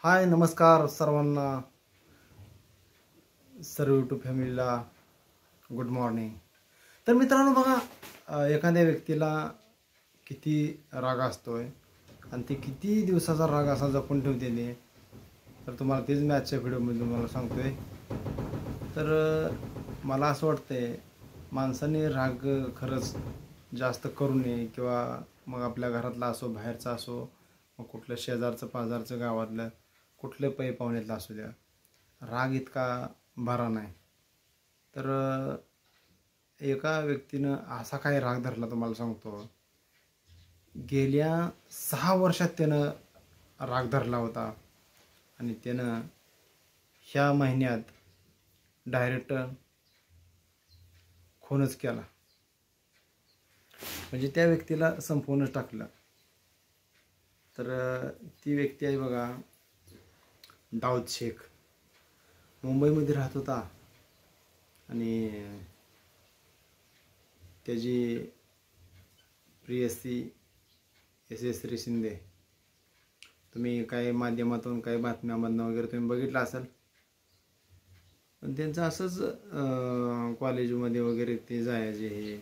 हाय नमस्कार सर्वांना, सर्व यूट्यूब फॅमिलीला गुड मॉर्निंग. तर मित्रांनो बघा, एखाद्या व्यक्तीला किती राग असतोय आणि ती किती दिवसाचा राग असा जपून ठेवते ते, तर तुम्हाला तेच मी आजच्या व्हिडिओमध्ये तुम्हाला सांगतोय. तर मला असं वाटतंय माणसाने राग खरंच जास्त करू नये, किंवा मग आपल्या घरातला असो, बाहेरचा असो, मग कुठलं शेजारचं पाजारचं गावातलं कुठलं पै पाहुण्यातलं असू द्या, राग इतका बरा नाही. तर एका व्यक्तीनं असा काय राग धरला तुम्हाला सांगतो. गेल्या 6 वर्षात त्यानं राग धरला होता आणि त्यानं ह्या महिन्यात डायरेक्ट खूनच केला. म्हणजे त्या व्यक्तीला संपवूनच टाकलं. तर ती व्यक्ती आहे बघा, दाऊद शेख. मुंबईमध्ये राहत होता आणि त्याची प्रियसी यशस्वी शिंदे, तुम्ही काही माध्यमातून काही बातम्यामधनं वगैरे तुम्ही बघितलं असेल. पण त्यांचं असंच कॉलेजमध्ये वगैरे ते जायचे हे,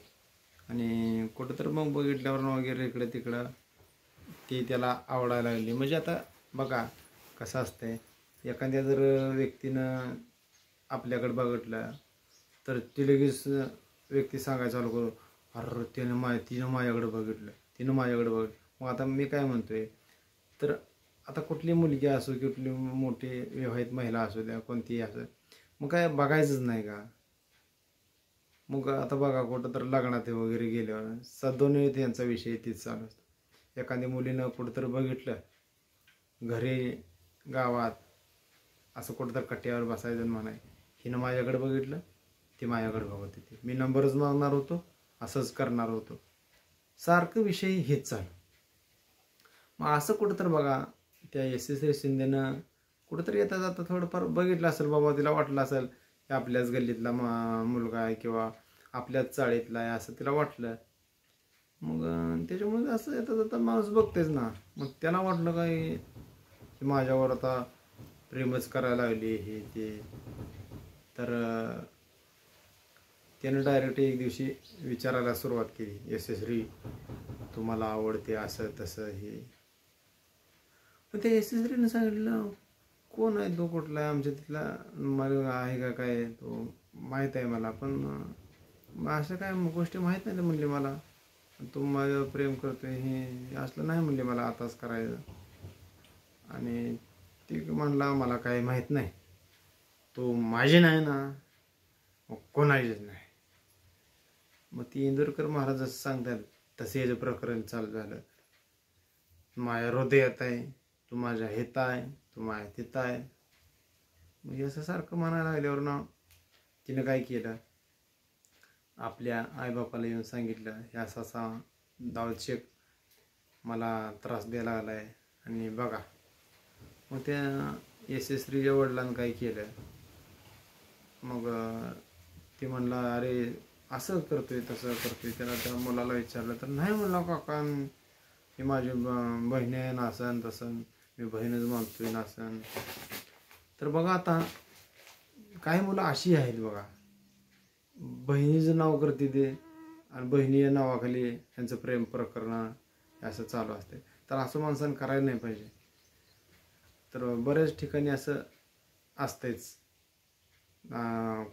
आणि कुठं तर मग बघितल्यावर वगैरे इकडे तिकडं ती त्याला आवडायला लागली. म्हणजे आता बघा कसं असतंय, एखाद्या जर व्यक्तीनं आपल्याकडे बघितलं तर ती लगेच व्यक्ती सांगायला चालू करू, अरे तिनं माझ्याकडे बघितलं, तिनं माझ्याकडे बघितलं. मग आता मी काय म्हणतोय, तर आता कुठली मुलगी असो, कुठली मोठी विवाहित महिला असू द्या, कोणतीही असो, मग काय बघायचंच नाही का? मग आता बघा कुठं तर लग्नात वगैरे गेल्यावर सदोने त्यांचा विषय तीच चालू असतो. एखाद्या मुलीनं कुठं तर बघितलं घरी गावात, असं कुठं तर कट्ट्यावर बसायचं म्हणाय, हिनं माझ्याकडे बघितलं, ती माझ्याकडे बघत होती, मी नंबरच मागणार होतो, असंच करणार होतो, सारखं विषय हेच चालू. मग असं कुठं तर बघा त्या यशस्वी शिंदेनं कुठंतरी येता जाता थोडंफार बघितलं असेल, बाबा तिला वाटलं असेल की आपल्याच गल्लीतला मुलगा आहे किंवा आपल्याच चाळीतला आहे, असं तिला वाटलं. मग त्याच्यामुळे असं येता जाता माणूस बघतेच ना. मग त्याला वाटलं काय की माझ्यावर आता प्रेमच करायला लागली हे ते. तर त्यानं डायरेक्ट एक दिवशी विचारायला सुरुवात केली, यशस्वी तू मला आवडते असं तसं हे. पण त्या यशस्वीने सांगितलं, कोण आहे तो, कुठला आहे, आमच्या तिथला मला आहे का काय, तो माहीत आहे मला, पण असं काय गोष्टी माहीत नाही म्हणले मला, तू माझ्यावर प्रेम करतोय हे असलं नाही म्हणले मला आताच करायचं. आणि ती म्हणला मला काही माहीत नाही, तो माझी नाही ना, मग कोणाचीच नाही. मग ती इंदोरकर महाराज जसं सांगतात तसे याचं प्रकरण चालू झालं. माझ्या हृदयात आहे, तू माझ्या हित आहे, तू माझ्या तिथं आहे. मग असं सारखं म्हणायला लागल्यावर ना तिनं काय केलं, आपल्या आईबापाला येऊन सांगितलं, हे असा असा दाऊद शेख मला त्रास द्यायला लागला आहे आणि बघा. मग त्या यशस्वीच्या वडिलांनी काय केलं, मग ते म्हणला अरे असं करतोय तसं करतोय. त्याला त्या मुलाला विचारलं तर नाही म्हणला, काका ही माझी बहिणी आहे, नासन तसन, मी बहीणच मानतोय नासन. तर बघा आता काही मुलं अशी आहेत बघा, बहिणीचं नाव करते ते आणि बहिणी या नावाखाली यांचं प्रेम प्रकरण असं चालू असते. तर असं माणसानं करायला नाही पाहिजे. तर बऱ्याच ठिकाणी असं असतंच.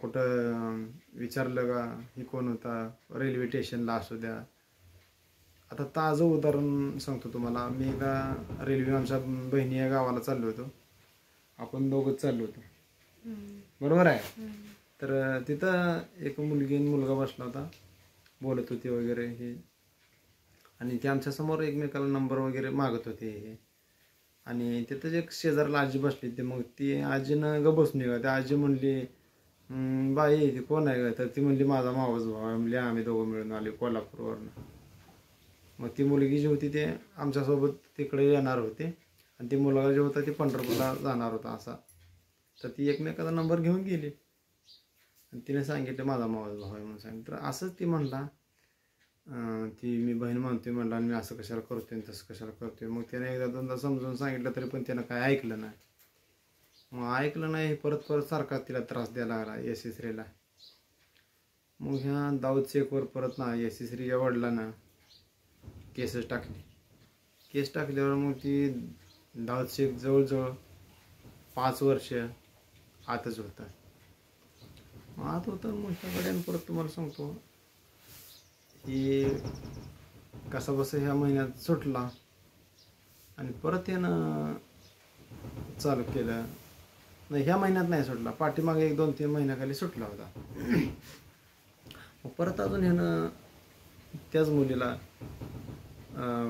कुठं विचारलं का ही कोण होता, रेल्वे स्टेशनला असू द्या. आता ताजं उदाहरण सांगतो तुम्हाला. मी एकदा रेल्वे आमच्या बहिणी या गावाला चाललो होतो, आपण दोघंच चाललो होतो, बरोबर आहे. तर तिथं एक मुलगी आणि मुलगा बसला होता, बोलत होते वगैरे हे, आणि ते आमच्यासमोर एकमेकाला नंबर वगैरे मागत होते हे. आणि तिथं एक शेजारला आजी बसली, ते मग ती आजीनं ग बसून का, त्या आजी म्हणली बाई ती कोण आहे का, तर ती म्हणली माझा मावस भाऊ आहे. म्हणली आम्ही दोघं मिळून आले कोल्हापूरवरनं. मग ती मुलगी जी होती ते आमच्यासोबत तिकडे येणार होते आणि ती मुलगा जो होता ते पंढरपूरला जाणार होता असा. तर ती एकमेकाचा नंबर घेऊन गेली आणि तिने सांगितलं माझा मावस भाऊ आहे म्हणून सांगितलं. तर असंच ती म्हणला, ती मी बहीण म्हणतोय म्हणला, आणि मी असं कशाला करतोय तसं कशाला करतोय. मग त्याने एकदा दोनदा समजून सांगितलं तरी पण त्यानं काय ऐकलं नाही. मग ऐकलं नाही, परत परत सारखा तिला त्रास द्यायला लागला यशस्वीला. मग ह्या दाऊद शेखवर परत ना यशस्वीच्या वडिलांना केसच टाकली. केस टाकल्यावर मग ती दाऊद शेख जवळजवळ 5 वर्ष आतच होता. आत होतं. मग ह्याकडे परत तुम्हाला सांगतो की कसा बसा ह्या महिन्यात सुटला आणि परत त्यानं चालू केलं. नाही, ह्या महिन्यात नाही सुटला, पाठीमागे 1-2-3 महिन्याखाली सुटला होता. मग परत अजून ह्यानं त्याच मुलीला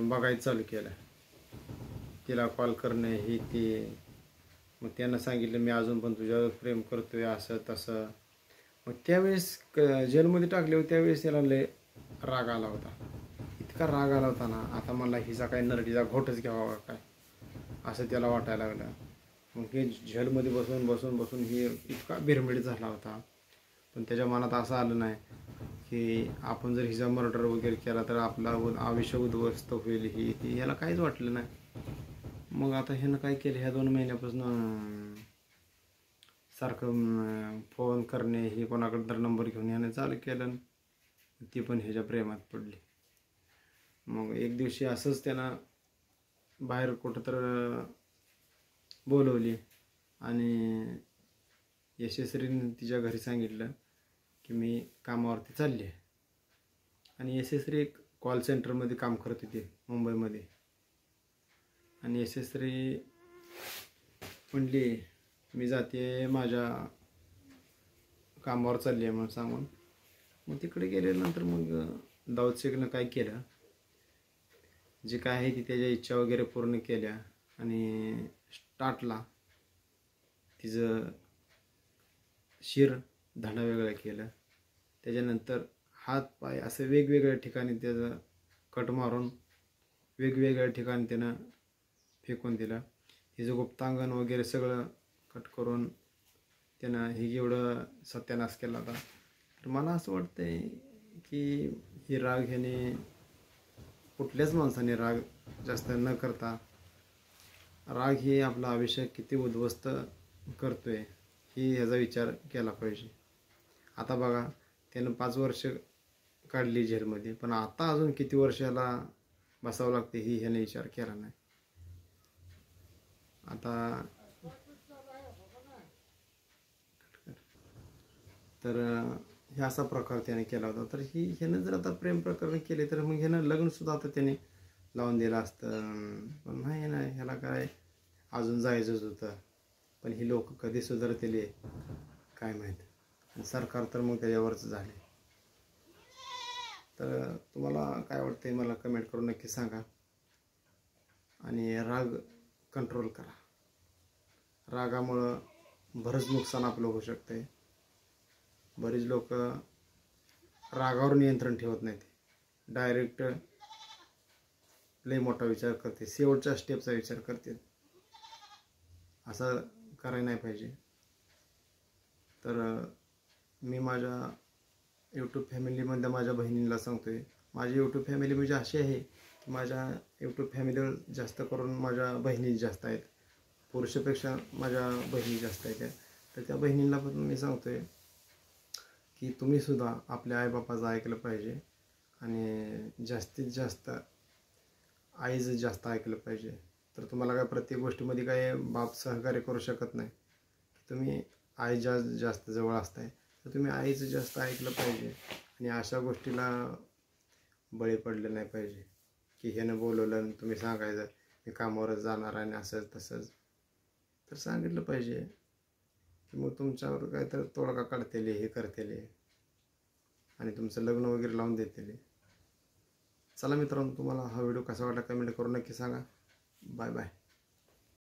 बघायचं चालू केलं, तिला कॉल करणे हे ते. मग त्यानं सांगितलं मी अजून पण तुझ्यावर प्रेम करतोय असं तसं. मग त्यावेळेस जेलमध्ये टाकले त्यावेळेस त्याला लय राग आला होता. इतका राग आला होता ना, आता मला हिचा काय नरडीचा घोटच घ्यावा काय असं त्याला वाटायला लागलं. मग हे जेलमध्ये बसून बसून बसून हे इतका बिरमिड झाला होता. पण त्याच्या मनात असं आलं नाही की आपण जर हिचा मर्डर वगैरे केला तर आपला आयुष्य उद्ध्वस्त होईल. ही याला काहीच वाटलं नाही. मग आता ह्यानं काय केलं, ह्या 2 महिन्यापासून सारखं फोन करणे हे कोणाकडे तर नंबर घेऊन ह्यानं चालू केलं. ती पण ह्याच्या प्रेमात पडली. मग एक दिवशी असंच त्यानं बाहेर कुठं तर बोलवली आणि यशस्वीने तिच्या घरी सांगितलं की मी कामावरती चालली आहे. आणि यशस्वी एक कॉल सेंटरमध्ये काम करत होती मुंबईमध्ये. आणि यशस्वी म्हणली मी जाते माझ्या कामावर चालली आहे म्हणून सांगून. मग तिकडे गेल्यानंतर मग दाऊद शेखनं काय केलं, जे काय आहे ती त्याच्या इच्छा वगैरे पूर्ण केल्या आणि स्टार्टला तिचं शिर धणं वेगळं केलं. त्याच्यानंतर हात पाय असं वेगवेगळ्या ठिकाणी त्याचं कट मारून वेगवेगळ्या ठिकाणी त्यानं फेकून दिलं. तिचं गुप्तांगण वगैरे सगळं कट करून त्यानं हे एवढं सत्यानाश केला होता. तर मला असं वाटतंय की ही राग ह्याने कुठल्याच माणसाने राग जास्त न करता, राग हे आपलं आयुष्य किती उद्ध्वस्त करतोय ही ह्याचा विचार केला पाहिजे. आता बघा त्यानं 5 वर्ष काढली जेलमध्ये, पण आता अजून किती वर्षाला बसावं लागते ही ह्याने विचार केला नाही. आता तर हे असा प्रकार त्याने केला होता. तर ह्यानं जर आता प्रेम प्रकरण केले तर मग ह्यानं लग्नसुद्धा आता त्याने लावून दिलं असतं. पण नाही, ह्याला काय अजून जायचंच होतं. पण ही लोक कधी सुधारतील काय माहीत. आणि सरकार तर मग त्याच्यावरच झाले. तर तुम्हाला काय वाटतंय मला कमेंट करून नक्की सांगा. आणि राग कंट्रोल करा. रागामुळं बरंच नुकसान आपलं होऊ शकतंय. बरीच लोक रागावर नियंत्रण ठेवत नाहीत, डायरेक्ट लय मोठा विचार करते, शेवटच्या स्टेपचा विचार करते. असं करायला नाही पाहिजे. तर मी माझ्या यूट्यूब फॅमिलीमधल्या माझ्या बहिणींना सांगतोय, माझी यूट्यूब फॅमिली म्हणजे अशी आहे की माझ्या यूट्यूब फॅमिलीवर जास्त करून माझ्या बहिणी जास्त आहेत, पुरुषापेक्षा माझ्या बहिणी जास्त आहेत. तर त्या बहिणींना पण मी सांगतोय की तुम्हीसुद्धा आपल्या आईबापाचं ऐकलं पाहिजे आणि जास्तीत जास्त आईचं जास्त ऐकलं पाहिजे. तर तुम्हाला काय प्रत्येक गोष्टीमध्ये काय बाप सहकार्य करू शकत नाही. तुम्ही आई जास्त जवळ असताय तर तुम्ही आईचं जास्त ऐकलं पाहिजे. आणि अशा गोष्टीला बळी पडले नाही पाहिजे की ह्यानं बोलवलं आणि तुम्ही सांगायचं मी कामावरच जाणार आणि असंच तसंच. तर सांगितलं पाहिजे की मग तुमच्यावर काय तर तोडगा काढतील, हे करतील आणि तुमचं लग्न वगैरे लावून देतील. चला मित्रांनो, तुम्हाला हा व्हिडिओ कसा वाटला कमेंट करून नक्की सांगा. Bye bye.